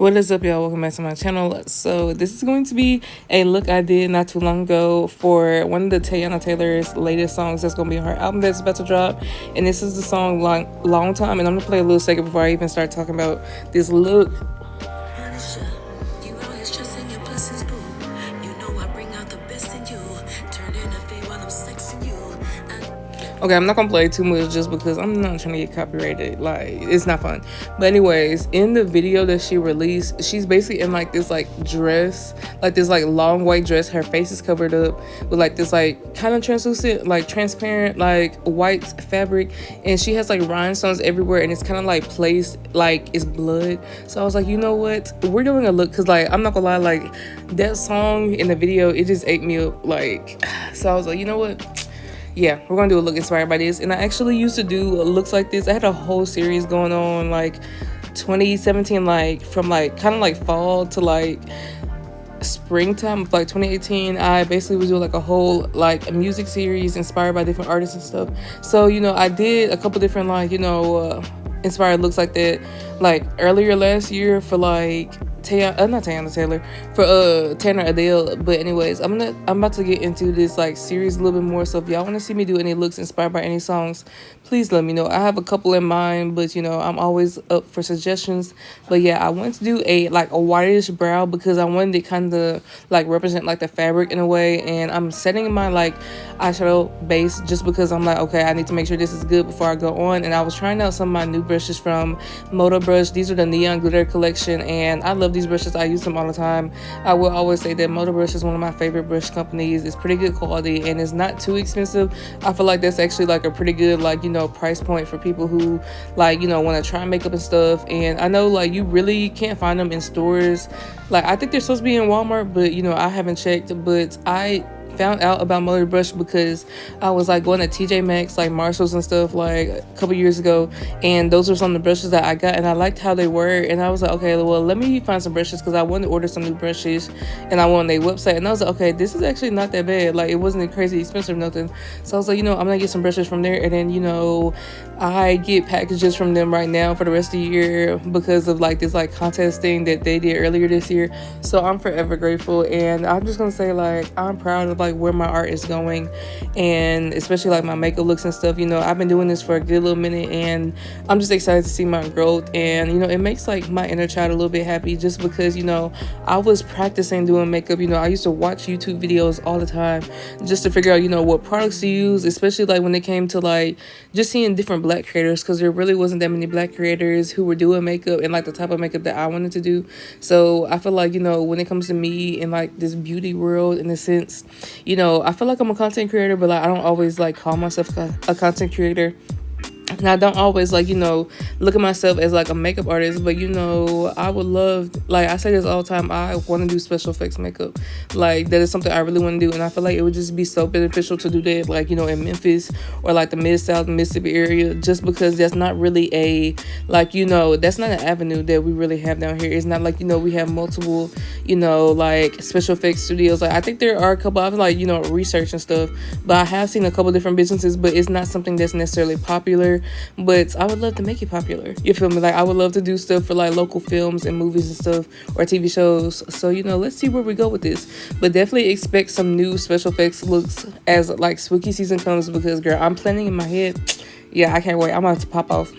What is up, y'all? Welcome back to my channel. So this is going to be a look I did not too long ago for one of the Teyana Taylor's latest songs that's going to be on her album that's about to drop. And this is the song Long Time. And I'm going to play a little second before I even start talking about this look. Okay, I'm not gonna play too much just because I'm not trying to get copyrighted. Like, it's not fun. But anyways, in the video that she released, she's basically in like this like dress, like this like long white dress. Her face is covered up with like this like kind of translucent, like transparent, like white fabric, and she has like rhinestones everywhere, and it's kind of like placed like it's blood. So I was like, you know what? We're doing a look, cause like I'm not gonna lie, like that song in the video, it just ate me up. Like, so I was like, you know what? Yeah, we're gonna do a look inspired by this. And I actually used to do looks like this. I had a whole series going on like 2017, like from like kind of like fall to like springtime of like 2018. I basically was doing like a whole like music series inspired by different artists and stuff. So I did a couple different like inspired looks like that like earlier last year for like not Teyana Taylor, for Tanner Adele. But anyways, I'm about to get into this like series a little bit more. So if y'all want to see me do any looks inspired by any songs, please let me know. I have a couple in mind, but I'm always up for suggestions. But yeah, I want to do a whitish brow because I wanted it kind of like represent like the fabric in a way. And I'm setting my like eyeshadow base just because I'm like, okay, I need to make sure this is good before I go on. And I was trying out some of my new brushes from Moto Brush. These are the Neon Glitter collection, and I love these brushes. I use them all the time. I will always say that Moto Brush is one of my favorite brush companies. It's pretty good quality and it's not too expensive. I feel like that's actually like a pretty good price point for people who want to try makeup and stuff. And I know like you really can't find them in stores. Like I think they're supposed to be in Walmart, but I haven't checked. But I found out about Motor Brush because I was like going to TJ Maxx, like Marshalls and stuff like a couple years ago, and those were some of the brushes that I got, and I liked how they were. And I was like, okay, well, let me find some brushes because I wanted to order some new brushes, and I went on their website, and I was like, okay, this is actually not that bad. Like it wasn't crazy expensive or nothing. So I was like, I'm gonna get some brushes from there, and then I get packages from them right now for the rest of the year because of like this like contest thing that they did earlier this year. So I'm forever grateful, and I'm just gonna say like I'm proud of like where my art is going, and especially like my makeup looks and stuff. I've been doing this for a good little minute, and I'm just excited to see my growth. And it makes like my inner child a little bit happy just because I was practicing doing makeup. I used to watch YouTube videos all the time just to figure out what products to use, especially like when it came to like just seeing different black creators, because there really wasn't that many black creators who were doing makeup and like the type of makeup that I wanted to do. So I feel like when it comes to me and like this beauty world, in a sense, I feel like I'm a content creator, but like I don't always like call myself a content creator. And I don't always look at myself as like a makeup artist, but I would love, like I say this all the time, I want to do special effects makeup. Like that is something I really want to do, and I feel like it would just be so beneficial to do that like in Memphis or like the Mid-South Mississippi area, just because that's not really a that's not an avenue that we really have down here. It's not like we have multiple like special effects studios. Like I think there are a couple of research and stuff, but I have seen a couple different businesses, but it's not something that's necessarily popular. But I would love to make it popular. You feel me? Like I would love to do stuff for like local films and movies and stuff, or TV shows. So let's see where we go with this. But definitely expect some new special effects looks as like spooky season comes, because girl, I'm planning in my head. Yeah, I can't wait. I'm about to pop off.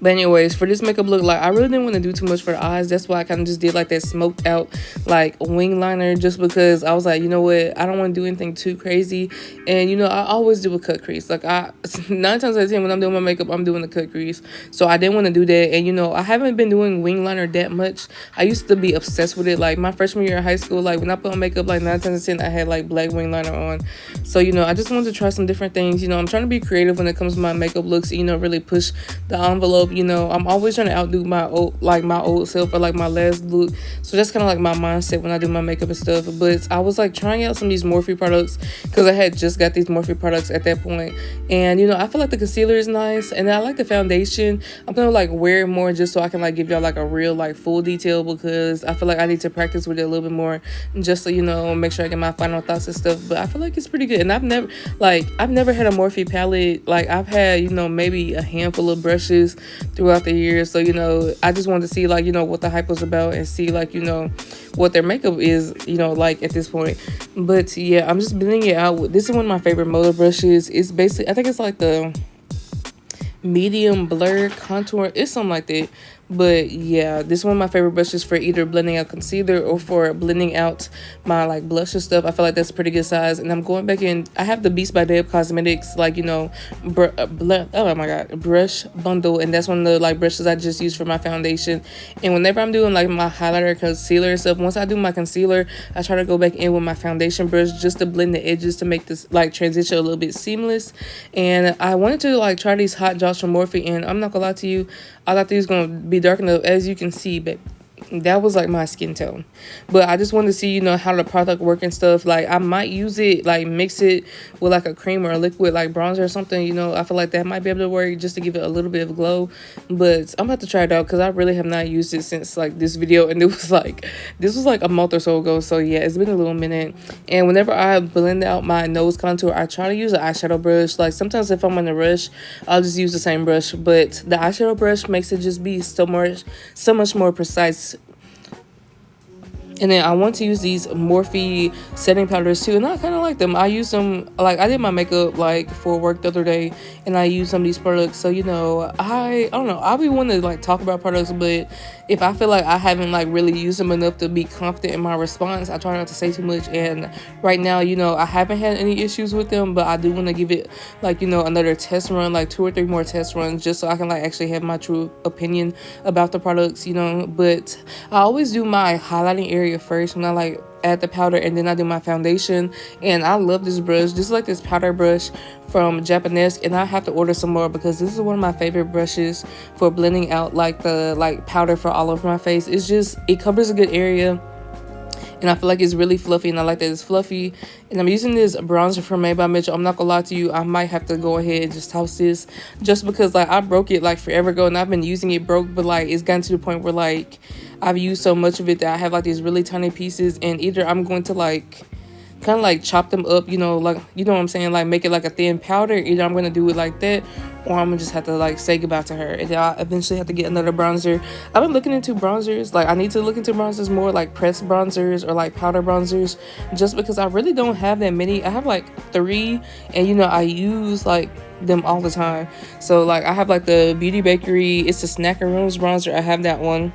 But anyways, for this makeup look, like I really didn't want to do too much for the eyes. That's why I kind of just did like that smoked out like wing liner, just because I was like, you know what, I don't want to do anything too crazy. And I always do a cut crease. Like 9 times out of 10 when I'm doing my makeup, I'm doing the cut crease. So I didn't want to do that. And I haven't been doing wing liner that much. I used to be obsessed with it. Like my freshman year in high school, like when I put on makeup, like 9 times out of 10 I had like black wing liner on. So I just wanted to try some different things. I'm trying to be creative when it comes to my makeup looks. Really push the envelope. I'm always trying to outdo my old self or like my last look. So that's kind of like my mindset when I do my makeup and stuff. But I was like trying out some of these Morphe products because I had just got these Morphe products at that point. And I feel like the concealer is nice, and I like the foundation. I'm gonna like wear it more just so I can like give y'all like a real like full detail, because I feel like I need to practice with it a little bit more just so make sure I get my final thoughts and stuff. But I feel like it's pretty good. And I've never had a Morphe palette. Like I've had maybe a handful of brushes, throughout the years. So, you know, I just wanted to see, like, you know, what the hype was about and see, like, you know, what their makeup is, you know, like at this point. But yeah, I'm just blending it out. This is one of my favorite motor brushes. It's basically, I think it's like the medium blur contour. It's something like that. But yeah, this is one of my favorite brushes for either blending out concealer or for blending out my like blush and stuff. I feel like that's a pretty good size. And I'm going back in, I have the Beast by Deb Cosmetics, like, you know, oh my god, brush bundle. And that's one of the like brushes I just use for my foundation. And whenever I'm doing like my highlighter, concealer and stuff, once I do my concealer, I try to go back in with my foundation brush just to blend the edges to make this like transition a little bit seamless. And I wanted to like try these hot drops from Morphe, and I'm not gonna lie to you, I thought these was gonna be dark enough, as you can see, but that was like my skin tone. But I just wanted to see, you know, how the product work and stuff. Like, I might use it, like mix it with like a cream or a liquid like bronzer or something, you know. I feel like that might be able to work just to give it a little bit of glow. But I'm about to try it out because I really have not used it since like this video, and this was like a month or so ago. So yeah, it's been a little minute. And whenever I blend out my nose contour, I try to use an eyeshadow brush. Like, sometimes if I'm in a rush, I'll just use the same brush, but the eyeshadow brush makes it just be so much more precise. And then I want to use these Morphe setting powders too, and I kind of like them. I use them, like, I did my makeup like for work the other day, and I used some of these products. So, you know, I don't know, I'll be wanting to like talk about products, but if I feel like I haven't like really used them enough to be confident in my response, I try not to say too much. And right now, you know, I haven't had any issues with them, but I do want to give it like, you know, another test run, like 2 or 3 more test runs, just so I can like actually have my true opinion about the products, you know. But I always do my highlighting area first when I like add the powder, and then I do my foundation. And I love this brush. This is like this powder brush from Japanese, and I have to order some more because this is one of my favorite brushes for blending out like the like powder for all over my face. It's just, it covers a good area, and I feel like it's really fluffy, and I like that it's fluffy. And I'm using this bronzer from Made by Mitchell. I'm not gonna lie to you, I might have to go ahead and just toss this, just because like I broke it like forever ago, and I've been using it broke, but like it's gotten to the point where like I've used so much of it that I have like these really tiny pieces, and either I'm going to like kind of like chop them up, you know, like, you know what I'm saying, like make it like a thin powder. Either I'm gonna do it like that, or I'm gonna just have to like say goodbye to her, and then I eventually have to get another bronzer. I've been looking into bronzers, like I need to look into bronzers more, like pressed bronzers or like powder bronzers, just because I really don't have that many. I have like 3, and you know, I use like them all the time. So like I have like the Beauty Bakery, it's the Snacker Rooms bronzer, I have that one.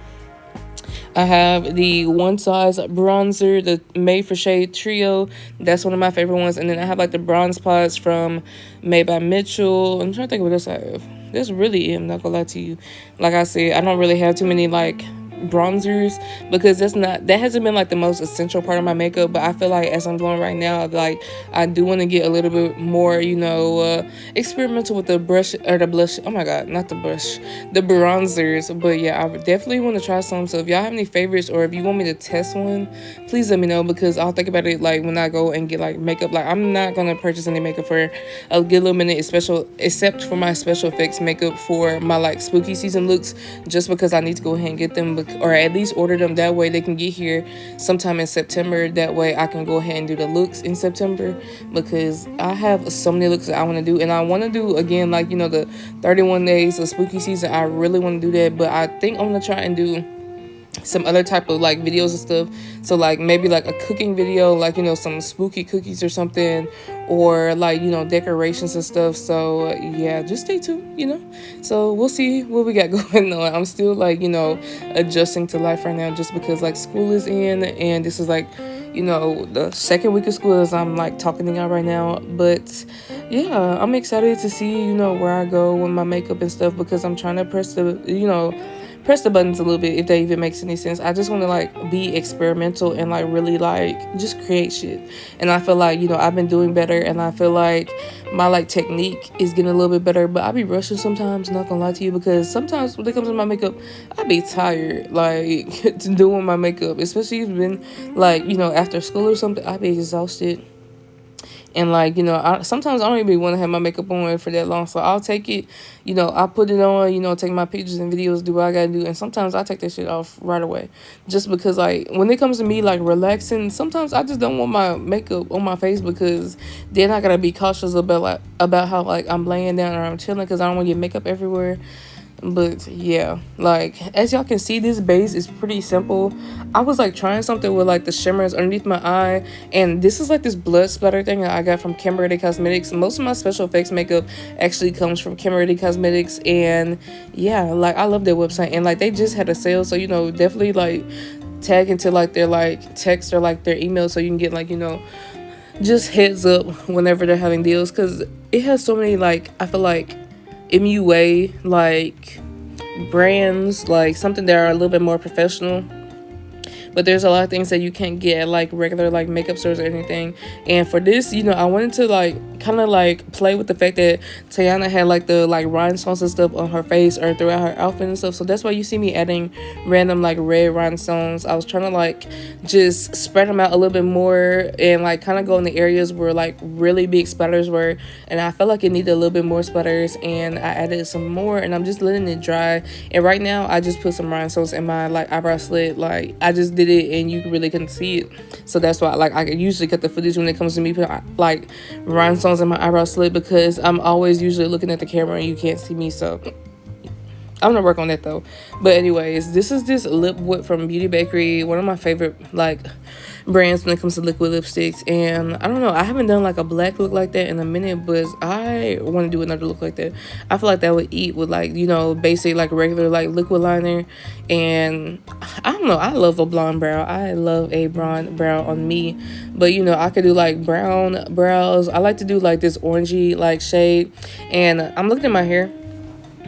I have the One Size bronzer, the Made for Shade Trio. That's one of my favorite ones. And then I have like the bronze pods from Made by Mitchell. I'm trying to think of what else I have. That's really it, I'm not gonna lie to you. Like I said, I don't really have too many like bronzers, because that hasn't been like the most essential part of my makeup. But I feel like as I'm going right now, like I do want to get a little bit more, you know, experimental with the brush or the blush. Oh my god, not the brush, the bronzers. But yeah, I definitely want to try some. So if y'all have any favorites, or if you want me to test one, please let me know, because I'll think about it like when I go and get like makeup. Like, I'm not gonna purchase any makeup for a good little minute, except for my special effects makeup for my like spooky season looks, just because I need to go ahead and get them, or at least order them. That way they can get here sometime in September. That way I can go ahead and do the looks in September, because I have so many looks that I want to do. And I want to do, again, like, you know, the 31 days of spooky season. I really want to do that, but I think I'm gonna try and do some other type of like videos and stuff. So like maybe like a cooking video, like, you know, some spooky cookies or something, or like, you know, decorations and stuff. So yeah, just stay tuned, you know. So we'll see what we got going on. I'm still like, you know, adjusting to life right now, just because like school is in, and this is like, you know, the second week of school as I'm like talking to y'all right now. But yeah, I'm excited to see, you know, where I go with my makeup and stuff, because I'm trying to press the buttons a little bit, if that even makes any sense. I just want to like be experimental and like really like just create shit. And I feel like, you know, I've been doing better, and I feel like my like technique is getting a little bit better. But I be rushing sometimes, not gonna lie to you, because sometimes when it comes to my makeup, I be tired like doing my makeup, especially if it's been like, you know, after school or something. I be exhausted. And like, you know, sometimes I don't even want to have my makeup on for that long. So I'll take it, you know, I'll put it on, you know, take my pictures and videos, do what I gotta do. And sometimes I take that shit off right away. Just because like when it comes to me like relaxing, sometimes I just don't want my makeup on my face, because then I gotta be cautious about how like I'm laying down or I'm chilling, because I don't want to get makeup everywhere. But yeah, like as y'all can see, this base is pretty simple. I was like trying something with like the shimmers underneath my eye, and this is like this blood splatter thing that I got from Kimberly Cosmetics. Most of my special effects makeup actually comes from Kimberly Cosmetics, and yeah, like I love their website, and like they just had a sale, so you know, definitely like tag into like their like text or like their email so you can get like, you know, just heads up whenever they're having deals, because it has so many like, I feel like MUA like brands, like something that are a little bit more professional, but there's a lot of things that you can't get at like regular like makeup stores or anything. And for this, you know, I wanted to like kind of like play with the fact that Teyana had like the like rhinestones and stuff on her face or throughout her outfit and stuff, so that's why you see me adding random like red rhinestones. I was trying to like just spread them out a little bit more and like kind of go in the areas where like really big splatters were, and I felt like it needed a little bit more splatters, and I added some more, and I'm just letting it dry. And right now I just put some rhinestones in my like eyebrow slit. Like I just did it and you really couldn't see it, so that's why like I usually cut the footage when it comes to me put like rhinestones in my eyebrow slit, because I'm always usually looking at the camera and you can't see me, so I'm gonna work on that though. But anyways, this is this lip whip from Beauty Bakery, one of my favorite like brands when it comes to liquid lipsticks. And I don't know, I haven't done like a black look like that in a minute, but I want to do another look like that. I feel like that would eat with like, you know, basic like regular like liquid liner. And I don't know, I love a blonde brow. I love a blonde brow on me, but you know, I could do like brown brows. I like to do like this orangey like shade. And I'm looking at my hair.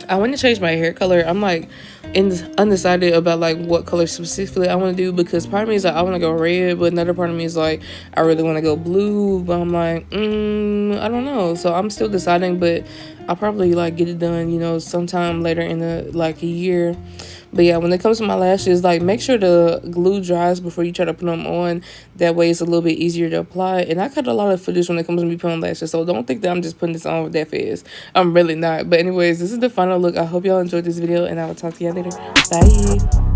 I want to change my hair color. I'm like undecided about like what color specifically I want to do, because part of me is like I want to go red, but another part of me is like I really want to go blue, but I'm like I don't know, so I'm still deciding. But I'll probably like get it done, you know, sometime later in the like a year. But yeah, when it comes to my lashes, like make sure the glue dries before you try to put them on. That way it's a little bit easier to apply. And I cut a lot of footage when it comes to me putting on lashes, so don't think that I'm just putting this on that fast. I'm really not. But anyways, this is the final look. I hope y'all enjoyed this video, and I will talk to y'all later. Bye.